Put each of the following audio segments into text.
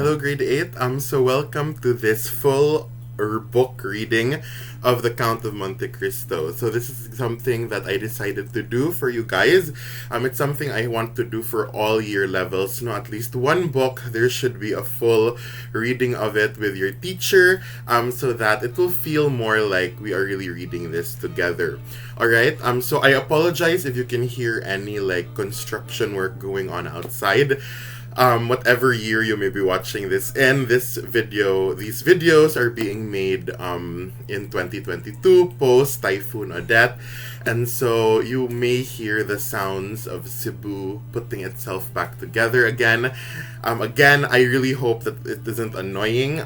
Hello, grade 8. So welcome to this full book reading of The Count of Monte Cristo. So this is something that I decided to do for you guys. It's something I want to do for all year levels. No, at least one book, there should be a full reading of it with your teacher, so that it will feel more like we are really reading this together. Alright, so I apologize if you can hear any construction work going on outside. Whatever year you may be watching this in, these videos are being made in 2022 post Typhoon Odette, and so you may hear the sounds of Cebu putting itself back together again. I really hope that it isn't annoying.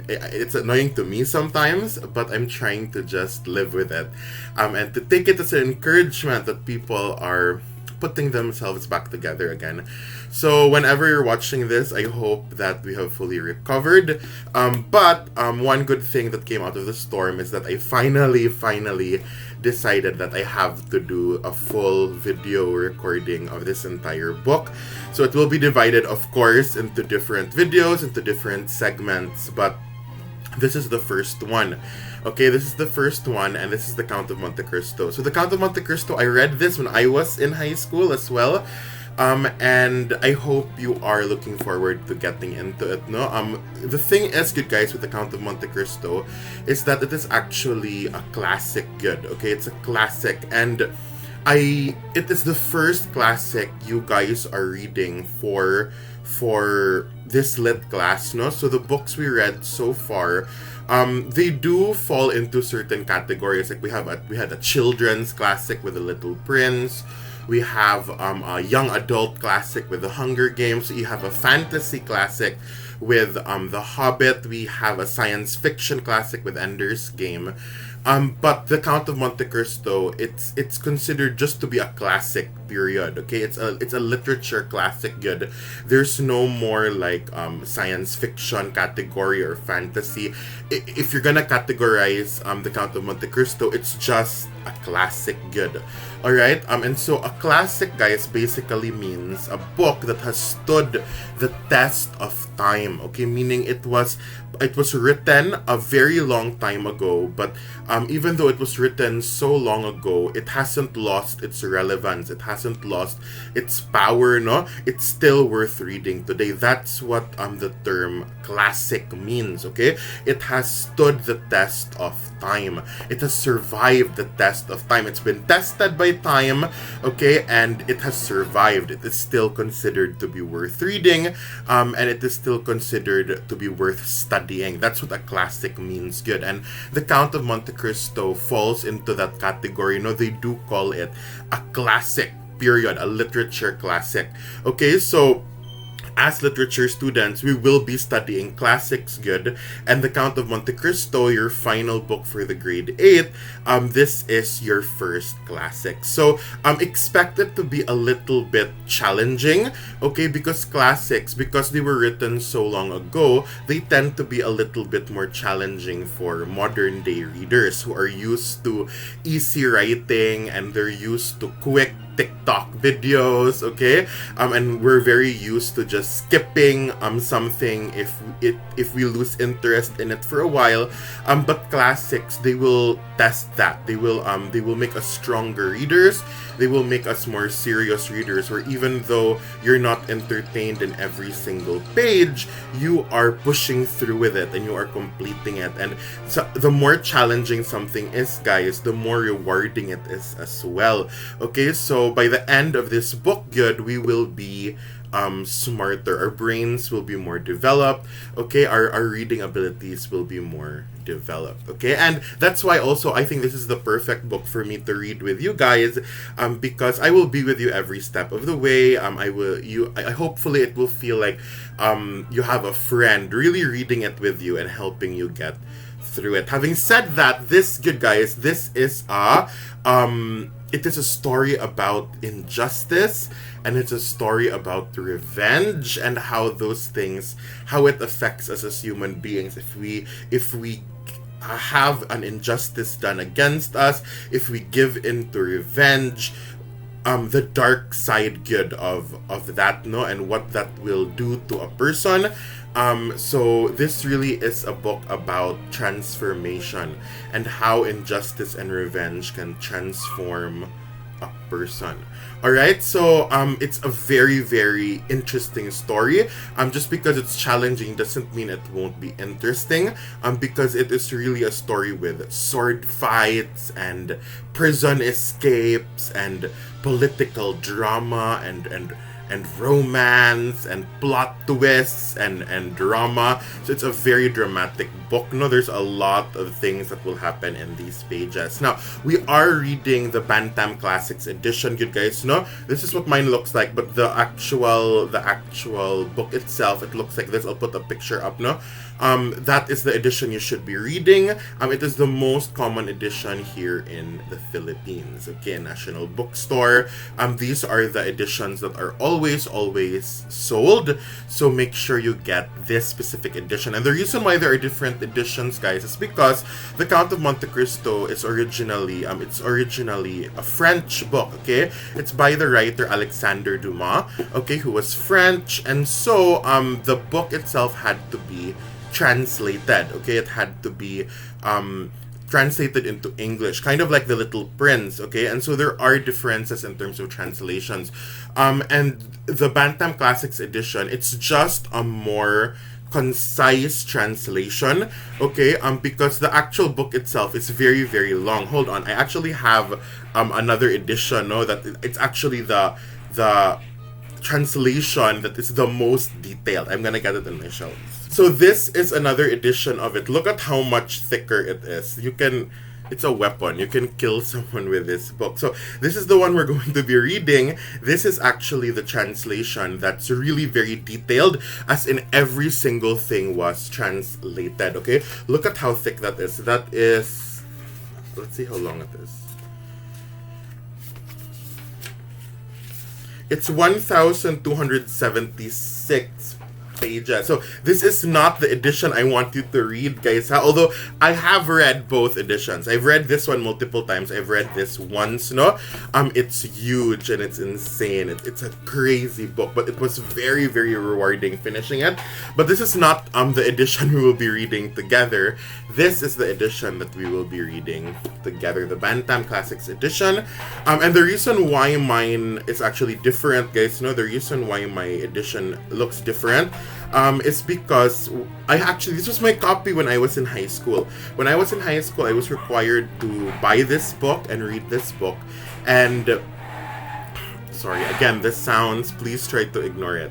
It's annoying to me sometimes, but I'm trying to just live with it, and to take it as an encouragement that people are putting themselves back together again. So whenever you're watching this, I hope that we have fully recovered. But one good thing that came out of the storm is that I finally decided that I have to do a full video recording of this entire book. So it will be divided, of course, into different videos, into different segments, but this is the first one. Okay, this is the first one, and this is The Count of Monte Cristo. So The Count of Monte Cristo, I read this when I was in high school as well. And I hope you are looking forward to getting into it, no? The thing is, good guys, with The Count of Monte Cristo is that it is actually a classic good, okay? It's a classic, and it is the first classic you guys are reading for this lit class, no? So the books we read so far, they do fall into certain categories. Like we had a children's classic with The Little Prince. We have a young adult classic with The Hunger Games. You have a fantasy classic with The Hobbit. We have a science fiction classic with Ender's Game. But The Count of Monte Cristo, it's considered just to be a classic, period. Okay, it's a literature classic good. There's no more science fiction category or fantasy. If you're gonna categorize The Count of Monte Cristo, it's just a classic good. Alright, and so a classic, guys, basically means a book that has stood the test of time, okay? Meaning it was written a very long time ago, but even though it was written so long ago, it hasn't lost its relevance, it hasn't lost its power, no? It's still worth reading today. That's what the term classic means, okay? It has stood the test of time. It has survived the test of time. It's been tested by time, okay, and it has survived. It is still considered to be worth reading, and it is still considered to be worth studying. That's what a classic means, good. And The Count of Monte Cristo falls into that category. You know, they do call it a classic, period, a literature classic. Okay, so as literature students, we will be studying classics, good, and The Count of Monte Cristo, your final book for the grade 8, this is your first classic. So, expect it to be a little bit challenging, okay, because classics, because they were written so long ago, they tend to be a little bit more challenging for modern day readers who are used to easy writing and they're used to quick TikTok videos, okay? And we're very used to just skipping something if we lose interest in it for a while. But classics, they will test that. They will make us stronger readers. They will make us more serious readers, where even though you're not entertained in every single page, you are pushing through with it and you are completing it. And so the more challenging something is, guys, the more rewarding it is as well. Okay, so by the end of this book, good, we will be smarter. Our brains will be more developed. Okay, our reading abilities will be more developed. Okay, and that's why also I think this is the perfect book for me to read with you guys, because I will be with you every step of the way. I hopefully it will feel like you have a friend really reading it with you and helping you get through it. Having said that, this, good guys, this is it is a story about injustice, and it's a story about revenge and how those things, how it affects us as human beings if we have an injustice done against us, if we give in to revenge, the dark side good of that, no, and what that will do to a person. So this really is a book about transformation and how injustice and revenge can transform a person. All right, so it's a very very interesting story. Just because it's challenging doesn't mean it won't be interesting. Because it is really a story with sword fights and prison escapes and political drama and romance and plot twists and drama. So it's a very dramatic book. No, there's a lot of things that will happen in these pages. Now, we are reading the Bantam Classics edition, you guys know. This is what mine looks like, but the actual book itself, it looks like this. I'll put a picture up, no? That is the edition you should be reading. It is the most common edition here in the Philippines. Okay, National Bookstore. These are the editions that are always sold. So make sure you get this specific edition. And the reason why there are different editions, guys, is because The Count of Monte Cristo is originally a French book. Okay, it's by the writer Alexander Dumas. Okay, who was French, and so the book itself had to be translated. Okay, it had to be translated into English, kind of like The Little Prince. Okay, and so there are differences in terms of translations. And the Bantam Classics edition, it's just a more concise translation. Okay, because the actual book itself is very very long. Hold on, I actually have another edition. No, that it's actually the translation that is the most detailed. I'm gonna get it in my shelves. So this is another edition of it. Look at how much thicker it is. It's a weapon. You can kill someone with this book. So this is the one we're going to be reading. This is actually the translation that's really very detailed, as in every single thing was translated. Okay, look at how thick that is. That is, let's see how long it is. It's 1,276 pages. So this is not the edition I want you to read, guys. Although I have read both editions. I've read this one multiple times. I've read this once, no? It's huge and it's insane. It's a crazy book, but it was very, very rewarding finishing it. But this is not the edition we will be reading together. This is the edition that we will be reading together, the Bantam Classics edition. And the reason why mine is actually different, guys, the reason why my edition looks different is because this was my copy when I was in high school. When I was in high school, I was required to buy this book and read this book. And, sorry, again, this sounds, please try to ignore it.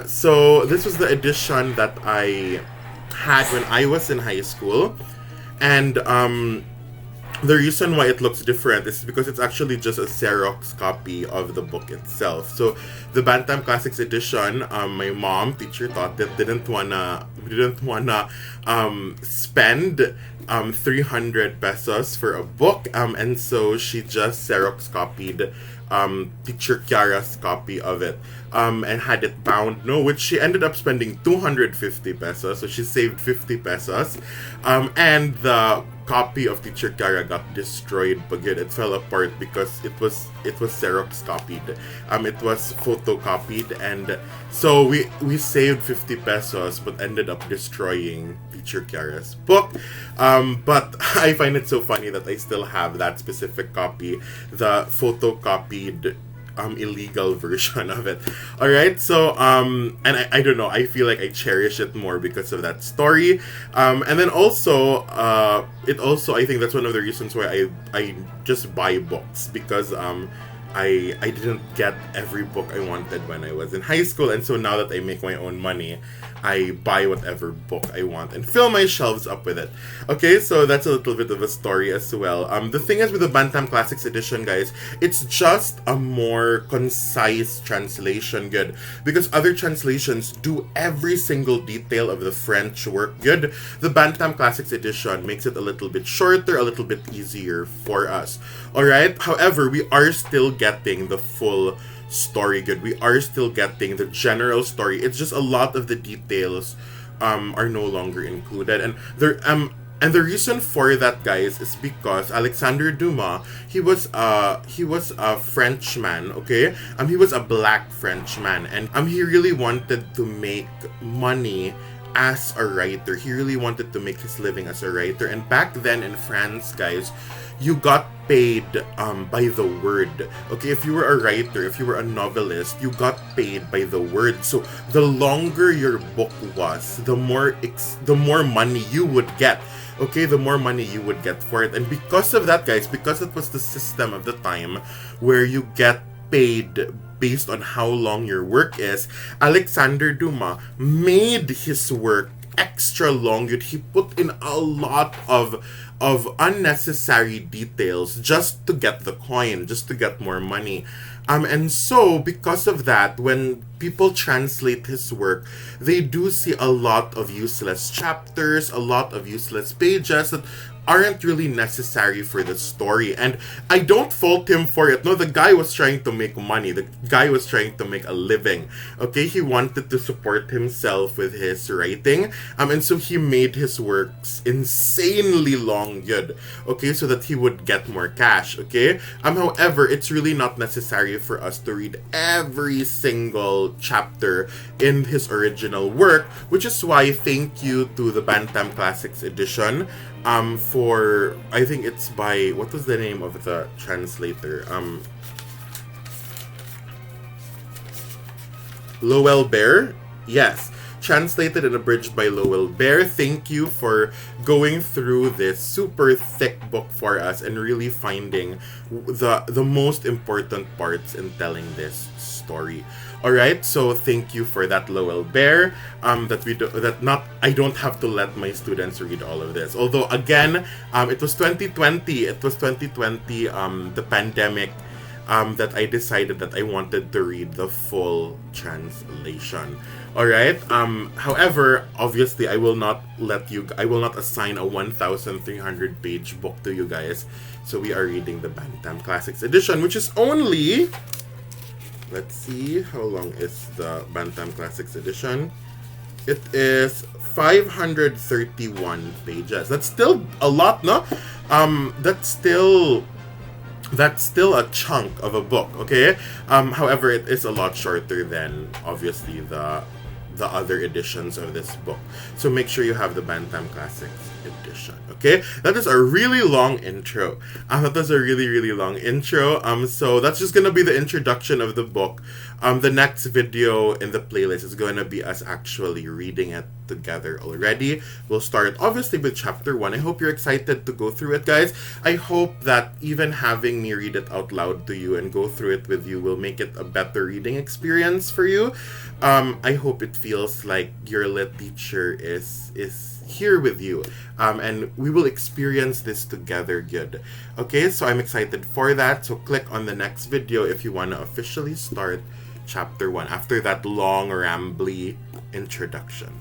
So this was the edition that I had when I was in high school. And, the reason why it looks different is because it's actually just a Xerox copy of the book itself. So the Bantam Classics edition, my mom, teacher, thought that didn't wanna spend 300 pesos for a book, and so she just Xerox copied Teacher Kiara's copy of it, and had it bound, which she ended up spending 250 pesos, so she saved 50 pesos, and the copy of Teacher Kiara got destroyed, but it fell apart because it was Xerox copied, it was photocopied, and so we saved 50 pesos but ended up destroying Teacher Kiara's book. But I find it so funny that I still have that specific copy, the photocopied illegal version of it. Alright, so and I don't know, I feel like I cherish it more because of that story. And then also I think that's one of the reasons why I just buy books, because I didn't get every book I wanted when I was in high school, and so now that I make my own money, I buy whatever book I want and fill my shelves up with it. Okay, so that's a little bit of a story as well. The thing is with the Bantam Classics edition, guys, it's just a more concise translation, good, because other translations do every single detail of the French work, good. The Bantam Classics edition makes it a little bit shorter, a little bit easier for us. Alright, however, we are still getting the full story, good. We are still getting the general story. It's just a lot of the details are no longer included, and there And the reason for that, guys, is because Alexander Dumas, he was a Frenchman, okay? He was a black Frenchman, and he really wanted to make money as a writer. He really wanted to make his living as a writer. And back then in France, guys, you got paid by the word. Okay, if you were a writer, if you were a novelist, you got paid by the word. So the longer your book was, the more money you would get. Okay, the more money you would get for it. And because of that, guys, because it was the system of the time where you get paid based on how long your work is, Alexander Dumas made his work extra long. He put in a lot of unnecessary details just to get the coin, just to get more money. And so, because of that, when people translate his work, they do see a lot of useless chapters, a lot of useless pages that aren't really necessary for the story. And I don't fault him for it. No, the guy was trying to make money. The guy was trying to make a living. Okay, he wanted to support himself with his writing. And so he made his works insanely long, good. Okay, so that he would get more cash. Okay. However, it's really not necessary for us to read every single chapter in his original work, which is why thank you to the Bantam Classics edition. For, I think it's by, what was the name of the translator? Lowell Bear? Yes. Translated and abridged by Lowell Bear. Thank you for going through this super thick book for us and really finding the most important parts in telling this story. Alright, so thank you for that, Lowell Bear. I don't have to let my students read all of this. Although again, it was 2020. It was 2020, the pandemic, that I decided that I wanted to read the full translation. Alright, however, obviously I will not assign a 1,300 page book to you guys. So we are reading the Bantam Classics edition, which is only, let's see, how long is the Bantam Classics edition? It is 531 pages. That's still a lot, no? That's still a chunk of a book, okay? However, it is a lot shorter than, obviously, the other editions of this book. So make sure you have the Bantam Classics edition, okay? That is a really long intro. That was a really, really long intro. So that's just gonna be the introduction of the book. The next video in the playlist is going to be us actually reading it together already. We'll start obviously with chapter 1. I hope you're excited to go through it, guys. I hope that even having me read it out loud to you and go through it with you will make it a better reading experience for you. I hope it feels like your lit teacher is here with you, and we will experience this together, good. Okay, so I'm excited for that. So click on the next video if you want to officially start chapter 1 after that long rambly introduction.